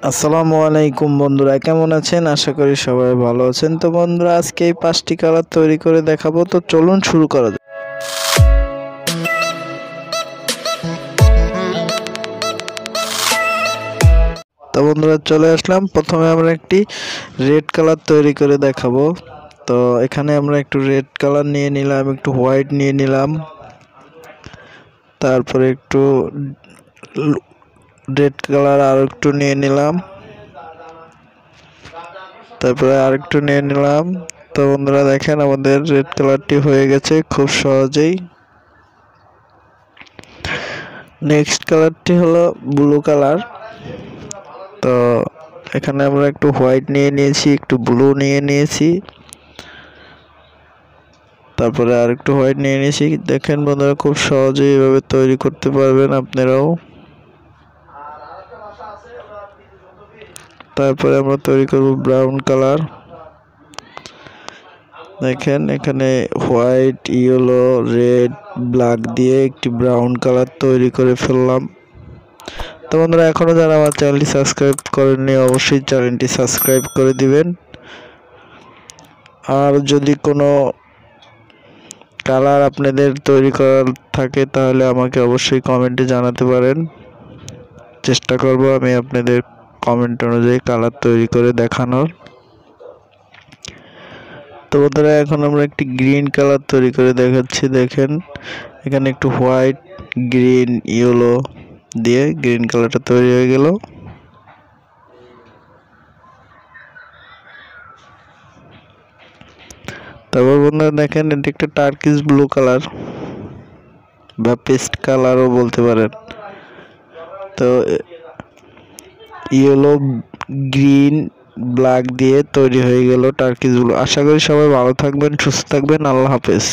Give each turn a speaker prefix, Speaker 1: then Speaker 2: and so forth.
Speaker 1: আসসালামু আলাইকুম বন্ধুরা, কেমন আছেন? আশা করি সবাই ভালো আছেন। তো বন্ধুরা, আজকে এই 5টি কালার তৈরি করে দেখাবো। তো চলুন শুরু করা যাক। তো বন্ধুরা, চলে আসলাম। প্রথমে আমরা একটি রেড কালার তৈরি করে দেখাবো। তো এখানে আমরা একটু রেড কালার নিয়ে নিলাম, একটু হোয়াইট নিয়ে নিলাম, তারপরে একটু রেড কালার আর একটু নিয়ে নিলাম, তারপরে আরেকটু নিয়ে নিলাম। তো বন্ধুরা দেখেন, আমাদের রেড কালারটি হয়ে গেছে খুব সহজেই। নেক্সট কালারটি হলো ব্লু কালার। তো এখানে আমরা একটু হোয়াইট নিয়ে নিয়েছি, একটু ব্লু নিয়ে নিয়েছি, তারপরে আর একটু হোয়াইট নিয়ে নিয়েছি। দেখেন বন্ধুরা, খুব সহজেই এভাবে তৈরি করতে পারবেন আপনারাও। তারপরে আমরা তৈরি করব ব্রাউন কালার। দেখেন, এখানে হোয়াইট, ইয়েলো, রেড, ব্ল্যাক দিয়ে একটি ব্রাউন কালার তৈরি করে ফেললাম। তো বন্ধুরা, এখনও যারা আমার চ্যানেলটি সাবস্ক্রাইব করেননি, অবশ্যই চ্যানেলটি সাবস্ক্রাইব করে দিবেন। আর যদি কোনো কালার আপনাদের তৈরি করার থাকে তাহলে আমাকে অবশ্যই কমেন্টে জানাতে পারেন। চেষ্টা করব আমি আপনাদের কমেন্ট অনুযায়ী কালার তৈরি করে দেখানোর। তো বন্ধুরা, এখন আমরা একটি গ্রিন কালার তৈরি করে দেখাচ্ছি। দেখেন, এখানে একটু হোয়াইট, গ্রিন, ইয়েলো দিয়ে গ্রিন কালারটা তৈরি হয়ে গেল। তারপর বন্ধুরা দেখেন, এটি একটা টার্কিশ ব্লু কালার বা পেস্ট কালারও বলতে পারেন। তো ইয়েলো, গ্রিন, ব্ল্যাক দিয়ে তৈরি হয়ে গেল টার্কিশ ব্লু। আশা করি সবাই ভালো থাকবেন, সুস্থ থাকবেন। আল্লাহ হাফেজ।